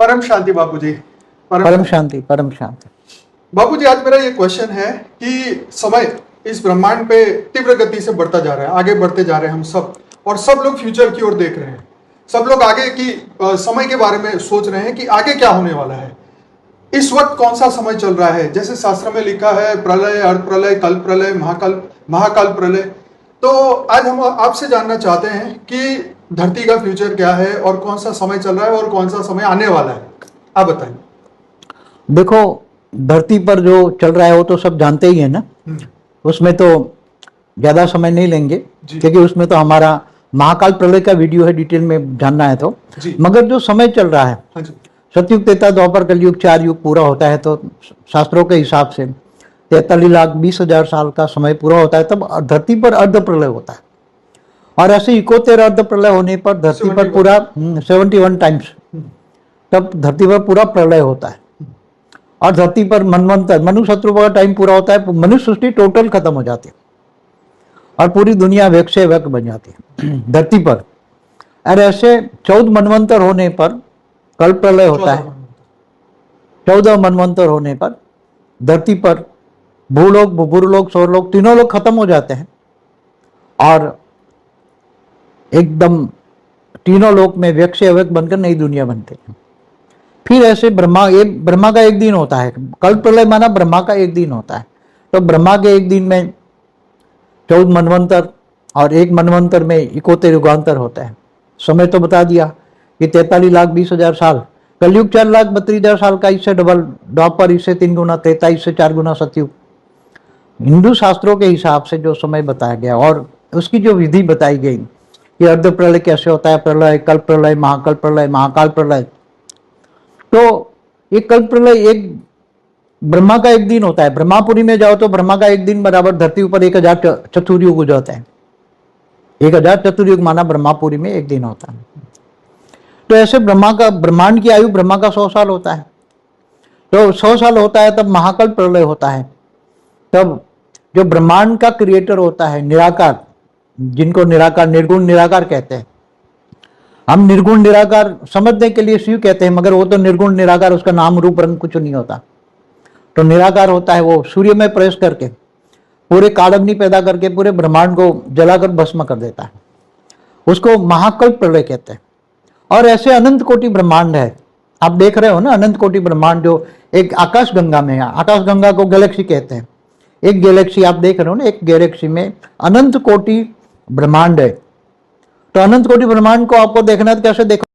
परम शांति बापू जी। परम शांति, परम शांति। बापू जी, आज मेरा ये क्वेश्चन है कि समय इस ब्रह्मांड पे तीव्र गति से बढ़ता जा रहा है, आगे बढ़ते जा रहे हैं हम सब, और सब लोग फ्यूचर की ओर देख रहे हैं। सब लोग आगे की समय के बारे में सोच रहे हैं कि आगे क्या होने वाला है। इस वक्त कौन सा समय चल रहा है? जैसे शास्त्र में लिखा है प्रलय, अर्ध प्रलय, कल्प प्रलय, महाकाल प्रलय। तो आज हम आपसे जानना चाहते हैं कि धरती का फ्यूचर क्या है और कौन सा समय चल रहा है और कौन सा समय आने वाला है, आप बताइए। देखो, धरती पर जो चल रहा है वो तो सब जानते ही है ना। उसमें तो ज्यादा समय नहीं लेंगे क्योंकि उसमें तो हमारा महाकाल प्रलय का वीडियो है, डिटेल में जानना है तो। मगर जो समय चल रहा है, सतयुग, त्रेता, द्वापर, कलयुग, 4 युग पूरा होता है तो शास्त्रों के हिसाब से 43,20,000 साल का समय पूरा होता है, तब धरती पर अर्ध प्रलय होता है। और ऐसे 71 अर्ध प्रलय होने पर धरती पर पूरा 71 टाइम्स तब धरती पर पूरा प्रलय होता है। और धरती पर मनवंतर, मनुष्य शत्रु का टाइम पूरा होता है, मनुष्य सृष्टि टोटल खत्म हो जाती है और पूरी दुनिया व्यक से व्यक बन जाती है धरती पर। और ऐसे 14 मनवंतर होने पर कल्प प्रलय होता है। 14 मनवंतर होने पर धरती पर भूलोक, भूपुरलोक, स्वर्लोक तीनों लोग खत्म हो जाते हैं और एकदम तीनों लोक में व्यक से अव्यक्त बनकर नई दुनिया बनते हैं। फिर ऐसे ब्रह्मा का एक दिन होता है। कल्प प्रलय माना ब्रह्मा का एक दिन होता है, तो ब्रह्मा के एक दिन में 14 मनवंतर और एक मनवंतर में 71 युगांतर होता है। समय तो बता दिया कि 43,20,000 साल। कलयुग 4,32,000 साल का, इससे डबल द्वापर, इससे 3 गुना त्रेता, इससे 4 गुना सतयुग। हिंदू शास्त्रों के हिसाब से जो समय बताया गया और उसकी जो विधि बताई गई कि अर्ध प्रलय कैसे होता है, प्रलय, कल्प प्रलय, महाकल्प प्रलय, महाकाल प्रलय। तो ये कल्प प्रलय एक ब्रह्मा का एक दिन होता है। ब्रह्मापुरी में जाओ तो ब्रह्मा का एक दिन बराबर धरती ऊपर 1000 चतुर्युग हो जाता है। 1000 चतुर्युग माना ब्रह्मापुरी में एक दिन होता है। तो ऐसे ब्रह्मांड की आयु ब्रह्मा का 100 साल होता है। तो 100 साल होता है तब महाकल्प प्रलय होता है। तब जो ब्रह्मांड का क्रिएटर होता है, निराकार, जिनको निराकार, निर्गुण निराकार कहते हैं। हम निर्गुण निराकार समझने के लिए शिव कहते हैं, मगर वो तो निर्गुण निराकार, उसका नाम रूप रंग कुछ नहीं होता। तो निराकार होता है वो सूर्य में प्रवेश करके पूरे कालअग्नि पैदा करके पूरे ब्रह्मांड को जलाकर भस्म कर देता है। उसको महाकल्प प्रलय कहते हैं। और ऐसे अनंत कोटि ब्रह्मांड है, आप देख रहे हो ना, अनंत कोटि ब्रह्मांड जो एक आकाश गंगा में है। आकाश गंगा को गैलेक्सी कहते हैं। एक गैलेक्सी आप देख रहे हो ना, एक गैलेक्सी में अनंत कोटि ब्रह्मांड है। तो अनंत कोटि ब्रह्मांड को आपको देखना है तो कैसे देखो?